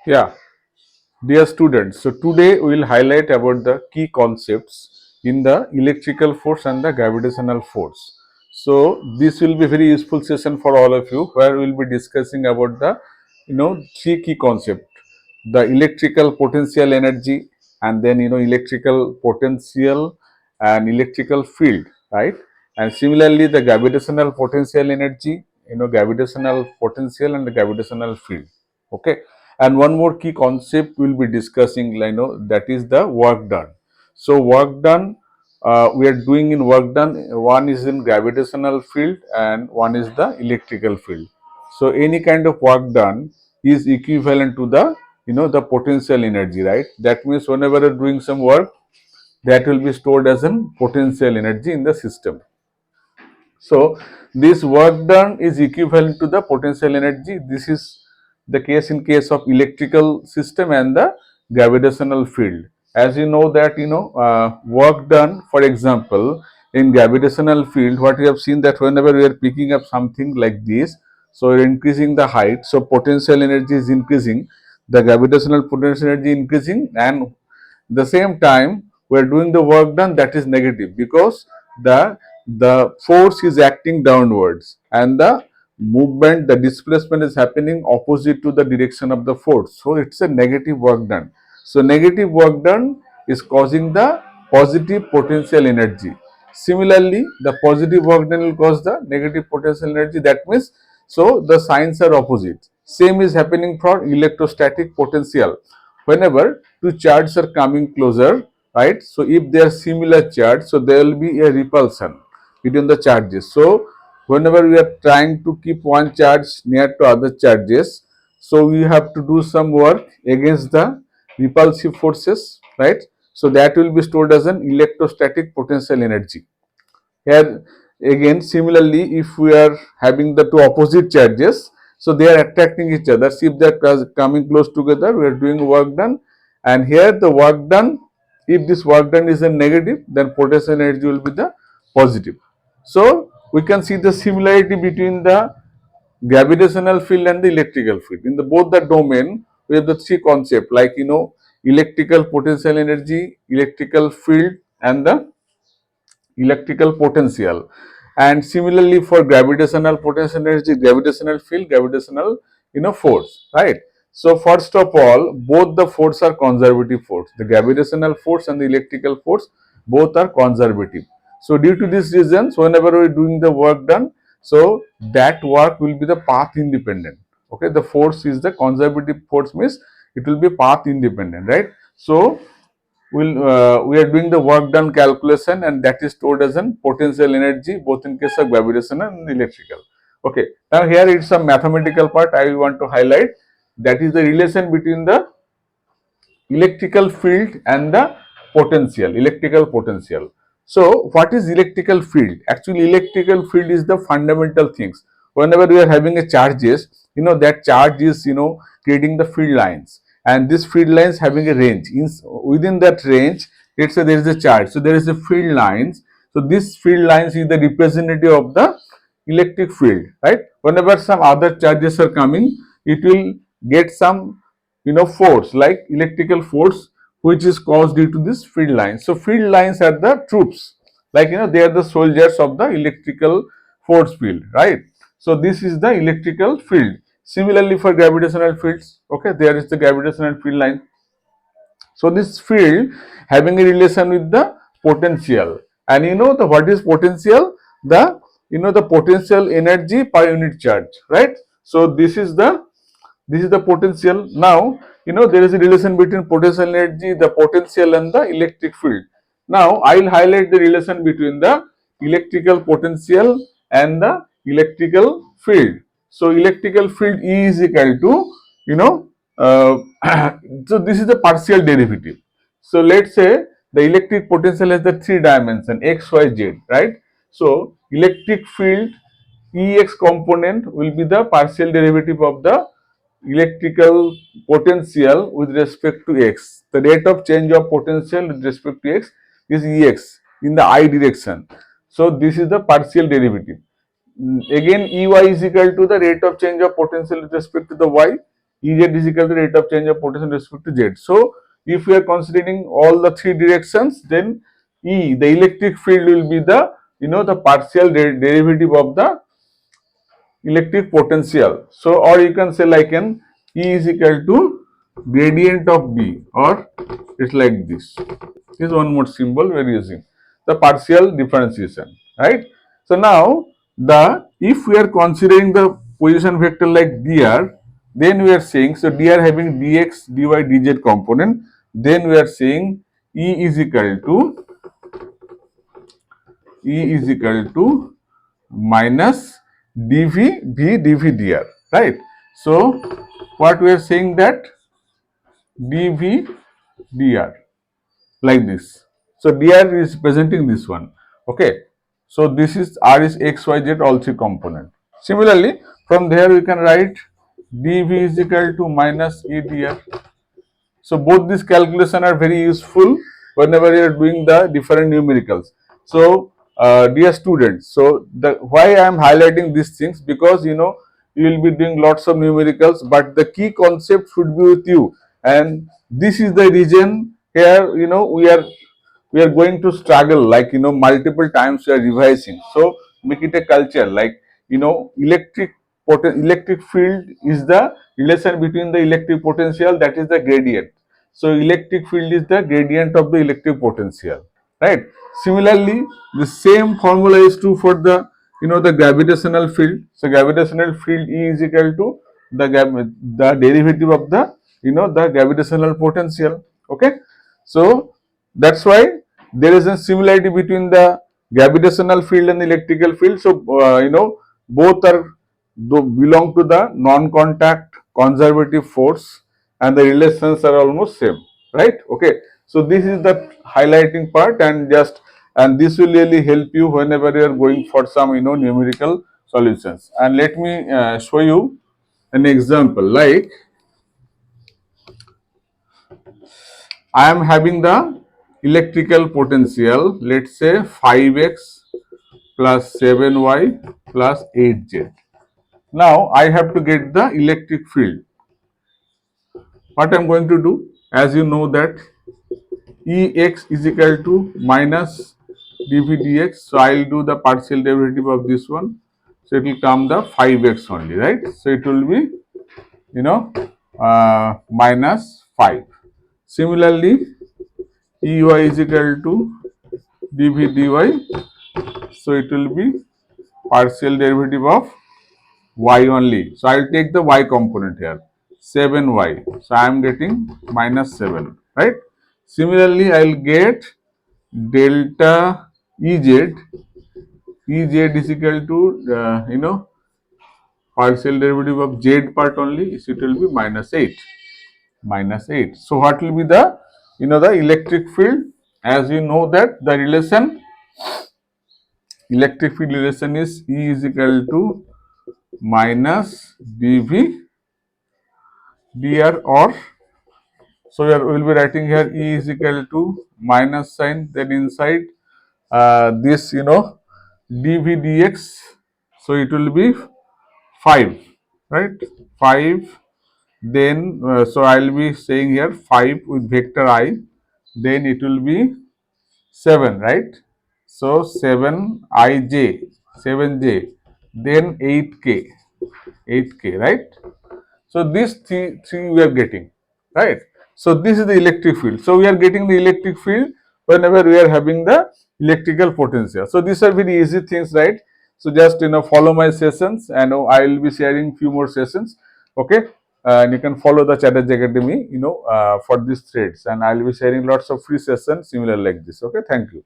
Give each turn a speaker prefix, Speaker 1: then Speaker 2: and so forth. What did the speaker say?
Speaker 1: Yeah, dear students, so today we will highlight about the key concepts in the electrical force and the gravitational force. So this will be very useful session for all of you, where we will be discussing about the three key concepts: the electrical potential energy, and then electrical potential and electrical field, right? And similarly the gravitational potential energy, gravitational potential and the gravitational field. Okay, and one more key concept we will be discussing, that is the work done. So work done, we are doing in work done, one is in gravitational field and one is the electrical field. So any kind of work done is equivalent to the the potential energy, right? That means whenever you're doing some work, that will be stored as an potential energy in the system. So this work done is equivalent to the potential energy. This is the case in case of electrical system and the gravitational field. As you know that work done, for example, in gravitational field, what we have seen that whenever we are picking up something like this, so we are increasing the height, so potential energy is increasing, the gravitational potential energy increasing, and the same time we are doing the work done, that is negative, because the force is acting downwards and the movement, the displacement is happening opposite to the direction of the force, so it's a negative work done. So negative work done is causing the positive potential energy. Similarly the positive work done will cause the negative potential energy. That means, so the signs are opposite. Same is happening for electrostatic potential. Whenever two charges are coming closer, right? So if they are similar charge, so there will be a repulsion between the charges. So whenever we are trying to keep one charge near to other charges, so we have to do some work against the repulsive forces, right? So that will be stored as an electrostatic potential energy. Here again, similarly, if we are having the two opposite charges, so they are attracting each other. See, if they are coming close together, we are doing work done. And here the work done, if this work done is a negative, then potential energy will be the positive. So we can see the similarity between the gravitational field and the electrical field. In the both the domain, we have the three concept, like electrical potential energy, electrical field, and the electrical potential. And similarly for gravitational potential energy, gravitational field, gravitational force, right? So first of all, both the force are conservative force. The gravitational force and the electrical force both are conservative. So due to these reasons, whenever we are doing the work done, so that work will be the path independent. Okay, the force is the conservative force, means it will be path independent, right? So we are doing the work done calculation, and that is stored as an potential energy both in case of gravitational and electrical. Okay, now here it's a mathematical part I want to highlight, that is the relation between the electrical field and the electrical potential. So what is electrical field? Actually electrical field is the fundamental things. Whenever we are having a charges, that charge is creating the field lines, and this field lines having a range. Within that range, let's say there is a charge, so there is a field lines. So this field lines is the representative of the electric field, right? Whenever some other charges are coming, it will get some force, like electrical force, which is caused due to this field lines. So field lines are the troops, like they are the soldiers of the electrical force field, right? So this is the electrical field. Similarly for gravitational fields, okay, there is the gravitational field line. So this field having a relation with the potential, and the what is potential? The the potential energy per unit charge, right? So this is the potential. Now there is a relation between potential energy, the potential, and the electric field. Now I will highlight the relation between the electrical potential and the electrical field. So electrical field E is equal to uh, so this is the partial derivative. So let's say the electric potential has the three dimension x, y, z, right? So electric field Ex component will be the partial derivative of the electrical potential with respect to x. The rate of change of potential with respect to x is Ex in the I direction. So this is the partial derivative. Again Ey is equal to the rate of change of potential with respect to the y. Ez is equal to rate of change of potential with respect to z. So if we are considering all the three directions, then E, the electric field, will be the the partial derivative of the electric potential. So, or you can say like an E is equal to gradient of B, or it's like this. This is one more symbol we are using, the partial differentiation, right? So now the if we are considering the position vector like dr, then we are saying, so dr having dx, dy, dz component, then we are saying E is equal to minus dv v dv dr, right? So what we are saying, that dv dr, like this. So dr is presenting this one. Okay. So this is r is x, y, z, all three component. Similarly, from there we can write dv is equal to minus e dr. So both these calculation are very useful whenever you are doing the different numericals. So dear students, so the why I am highlighting these things, because you will be doing lots of numericals, but the key concept should be with you, and this is the reason here we are going to struggle, like multiple times we are revising. So make it a culture, like electric field is the relation between the electric potential, that is the gradient. So electric field is the gradient of the electric potential, right? Similarly, the same formula is true for the the gravitational field. So gravitational field E is equal to the derivative of the the gravitational potential. Okay, so that's why there is a similarity between the gravitational field and the electrical field. So both are belong to the non-contact conservative force, and the relations are almost same, right? Okay, so this is the highlighting part, and this will really help you whenever you are going for some numerical solutions. And let me show you an example. Like I am having the electrical potential, let's say 5x plus 7y plus 8z. Now I have to get the electric field. What I am going to do, as you know that Ex is equal to minus dv dx, so I will do the partial derivative of this one. So it will come the 5x only, right? So it will be minus 5. Similarly, Ey is equal to dv dy, so it will be partial derivative of y only. So I will take the y component here, 7y. So I am getting minus 7, right? Similarly, I will get delta Ez. Ez is equal to partial derivative of z part only. So it will be minus 8. Minus 8. So what will be the the electric field? As you know that the relation, electric field relation is E is equal to minus dv dr, or so we will be writing here E is equal to minus sign, then inside this dv dx, so it will be 5, right? 5, then so I will be saying here 5 with vector I, then it will be 7, right? So 7ij, 7j, then 8k, right? So these three we are getting, right? So this is the electric field. So we are getting the electric field whenever we are having the electrical potential. So these are very easy things, right? So just follow my sessions, and I will be sharing few more sessions. Okay, and you can follow the Chatterjee Academy, for these threads, and I will be sharing lots of free sessions similar like this. Okay, thank you.